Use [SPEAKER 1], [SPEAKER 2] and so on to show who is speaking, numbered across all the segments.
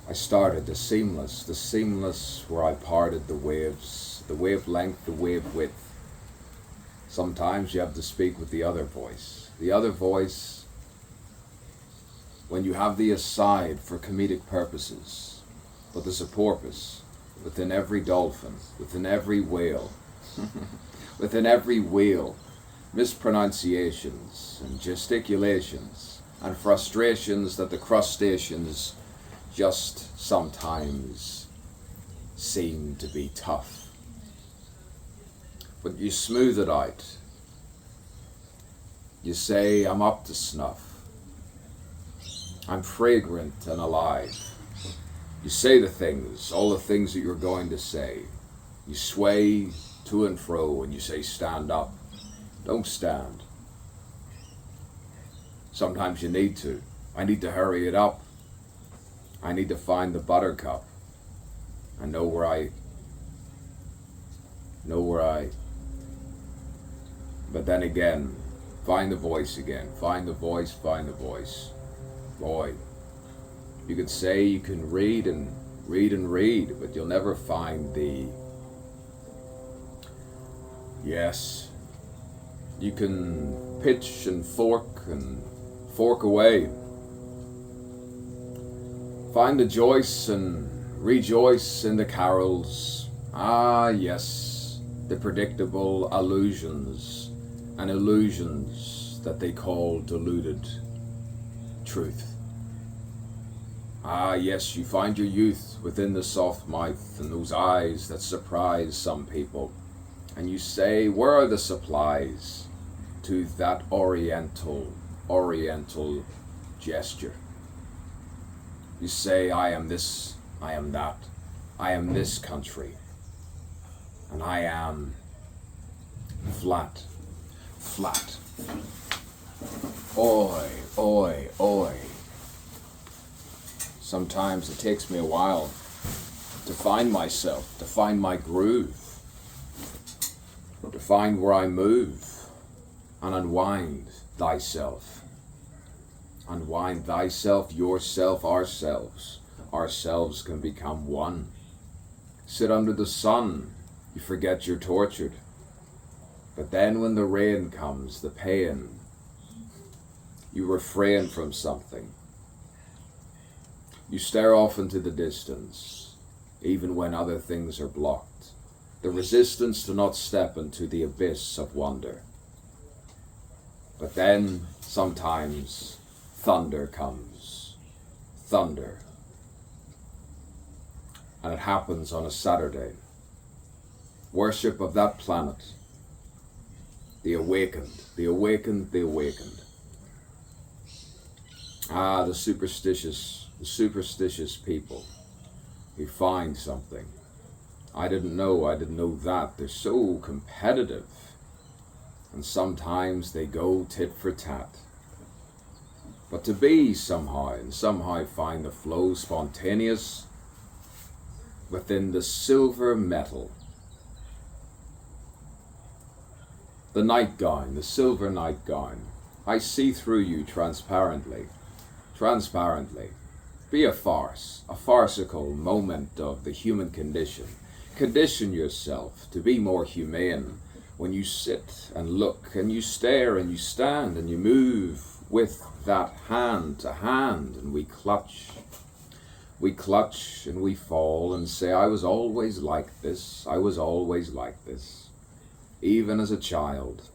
[SPEAKER 1] I started the seamless where I parted the waves, the wavelength, the wave width. Sometimes you have to speak with the other voice. The other voice, when you have the aside for comedic purposes, but there's a porpoise within every dolphin, within every whale, within every wheel, mispronunciations and gesticulations and frustrations that the crustaceans just sometimes seem to be tough. But you smooth it out. You say, I'm up to snuff. I'm fragrant and alive. You say the things, all the things that you're going to say. You sway to and fro and you say, stand up. Don't stand. Sometimes you need to. I need to hurry it up. I need to find the buttercup. I know where I. But then again, find the voice again. Find the voice, find the voice. Boy, you could say you can read and read, but you'll never find the. Yes, you can pitch and fork away. Find the joys and rejoice in the carols. Ah, yes, the predictable allusions and illusions that they call deluded truth. Ah, yes, you find your youth within the soft mouth and those eyes that surprise some people. And you say, where are the supplies to that oriental gesture? You say, I am this, I am that, I am this country, and I am flat. Oi, oi, oi. Sometimes it takes me a while to find myself, to find my groove, to find where I move, and unwind thyself. Unwind thyself, yourself, ourselves. Ourselves can become one. Sit under the sun, you forget you're tortured. But then when the rain comes, the pain, you refrain from something. You stare off into the distance, even when other things are blocked. The resistance to not step into the abyss of wonder. But then, sometimes, thunder comes. Thunder. And it happens on a Saturday. Worship of that planet. The awakened, the awakened, the awakened. Ah, the superstitious people who find something. I didn't know that. They're so competitive. And sometimes they go tit for tat. But to be somehow find the flow spontaneous within the silver metal. The nightgown, the silver nightgown. I see through you transparently. Be a farce, a farcical moment of the human condition. Condition yourself to be more humane when you sit and look and you stare and you stand and you move with that hand to hand, and we clutch and we fall and say, I was always like this, even as a child,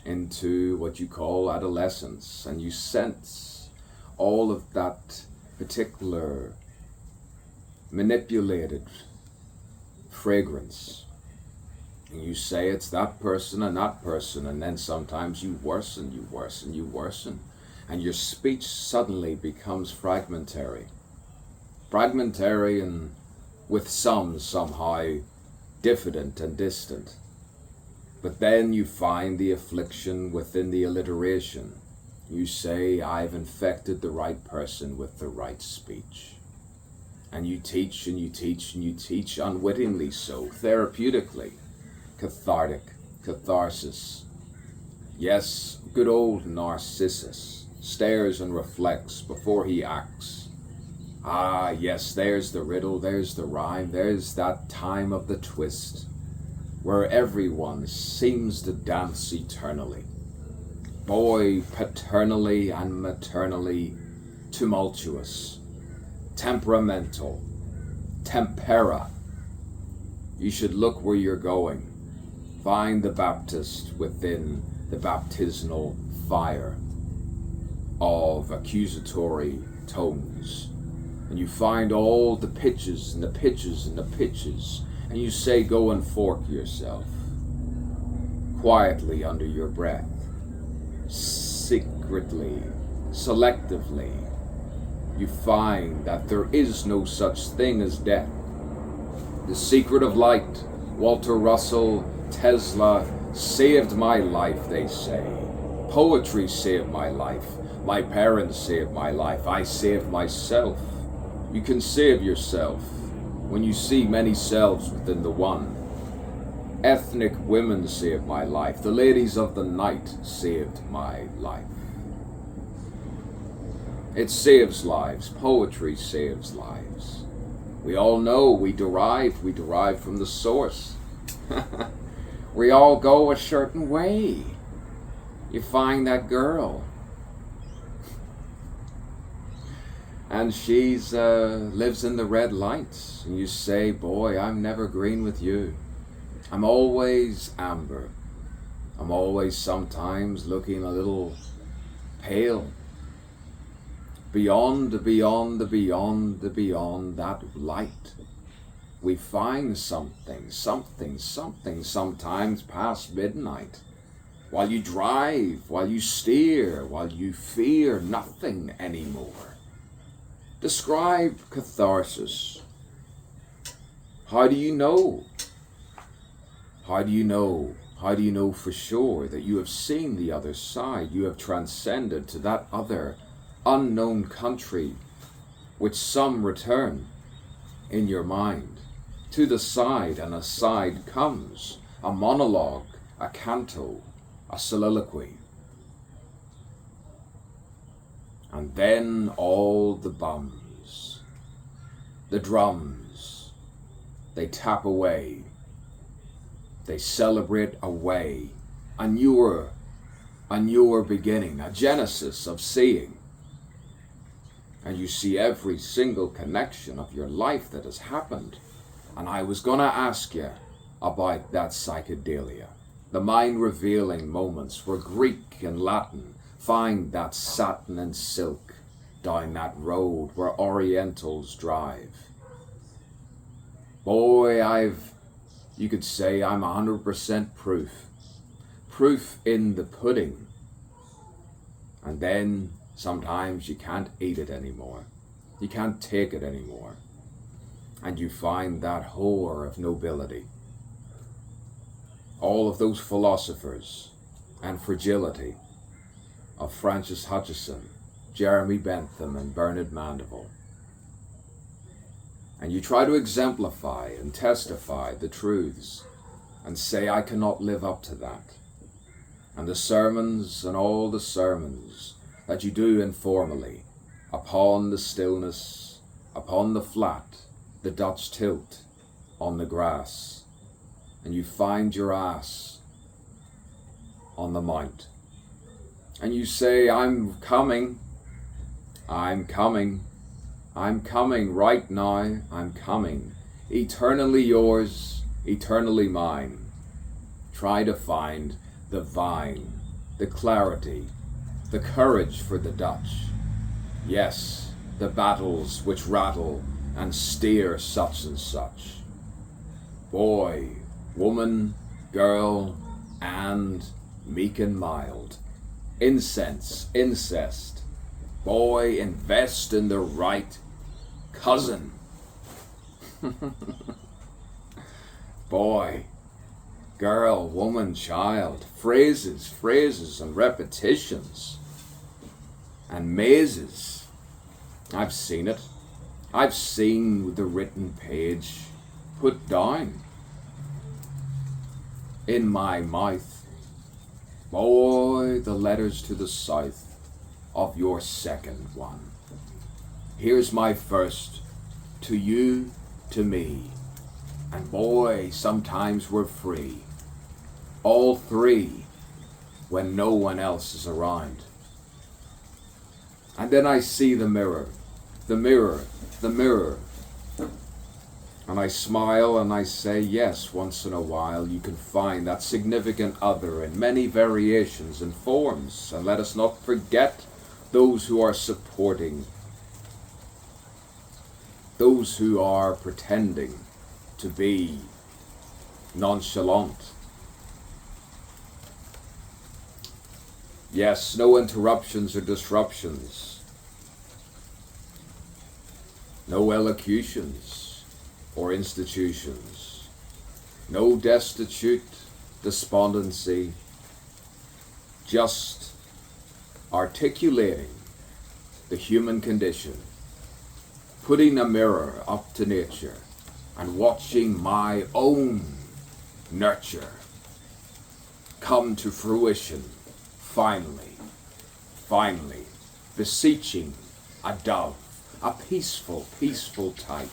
[SPEAKER 1] into what you call adolescence, and you sense all of that particular manipulated fragrance. And you say it's that person, and then sometimes you worsen, and your speech suddenly becomes fragmentary and with some somehow diffident and distant. But then you find the affliction within the alliteration. You say, I've infected the right person with the right speech. And you teach and you teach and you teach, unwittingly so, therapeutically. Catharsis. Yes, good old Narcissus stares and reflects before he acts. Ah, yes, there's the riddle, there's the rhyme, there's that time of the twist, where everyone seems to dance eternally. Boy, paternally and maternally tumultuous, temperamental, tempera. You should look where you're going. Find the Baptist within the baptismal fire of accusatory tones. And you find all the pitches and the pitches and the pitches, and you say, go and fork yourself quietly under your breath, secretly, selectively. You find that there is no such thing as death. The secret of light, Walter Russell, Tesla, saved my life, they say. Poetry saved my life. My parents saved my life. I saved myself. You can save yourself when you see many selves within the one. Ethnic women saved my life. The ladies of the night saved my life. It saves lives. Poetry saves lives. We all know we derive from the source. We all go a certain way. You find that girl, and she's lives in the red lights, and you say, boy, I'm never green with you. I'm always amber. I'm always sometimes looking a little pale. Beyond that light, we find something, sometimes past midnight. While you drive, while you steer, while you fear nothing anymore. Describe catharsis. How do you know? How do you know? How do you know for sure that you have seen the other side? You have transcended to that other unknown country, which some return in your mind. To the side, and aside comes a monologue, a canto, a soliloquy. And then all the bums, the drums, they tap away. They celebrate away a newer beginning, a genesis of seeing. And you see every single connection of your life that has happened. And I was going to ask you about that psychedelia, the mind-revealing moments where Greek and Latin find that satin and silk down that road where Orientals drive. Boy, you could say I'm 100% proof in the pudding. And then sometimes you can't eat it anymore. You can't take it anymore. And you find that whore of nobility. All of those philosophers and fragility of Francis Hutcheson, Jeremy Bentham, and Bernard Mandeville. And you try to exemplify and testify the truths and say, I cannot live up to that. And the sermons and all the sermons that you do informally upon the stillness, upon the flat, the Dutch tilt on the grass, and you find your ass on the mount. And you say, I'm coming right now, I'm coming. Eternally yours, eternally mine. Try to find the vine, the clarity, the courage for the Dutch. Yes, the battles which rattle and steer such and such. Boy, woman, girl, and meek and mild. Incense, incest. Boy, invest in the right cousin. Boy, girl, woman, child. Phrases and repetitions. And mazes. I've seen it. I've seen the written page put down in my mouth. Boy, the letters to the south of your second one. Here's my first, to you, to me. And boy, sometimes we're free. All three, when no one else is around. And then I see the mirror, the mirror, the mirror. And I smile and I say, yes, once in a while you can find that significant other in many variations and forms. And let us not forget those who are supporting, those who are pretending to be nonchalant. Yes, no interruptions or disruptions, no elocutions or institutions, no destitute despondency, just articulating the human condition, putting a mirror up to nature and watching my own nurture come to fruition finally, beseeching a dove, a peaceful type,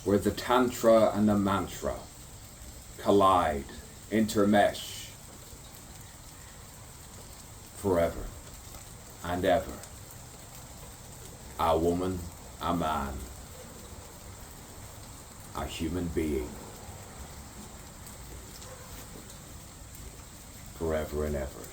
[SPEAKER 1] where the tantra and the mantra collide, intermesh, forever and ever. A woman, a man, a human being, forever and ever.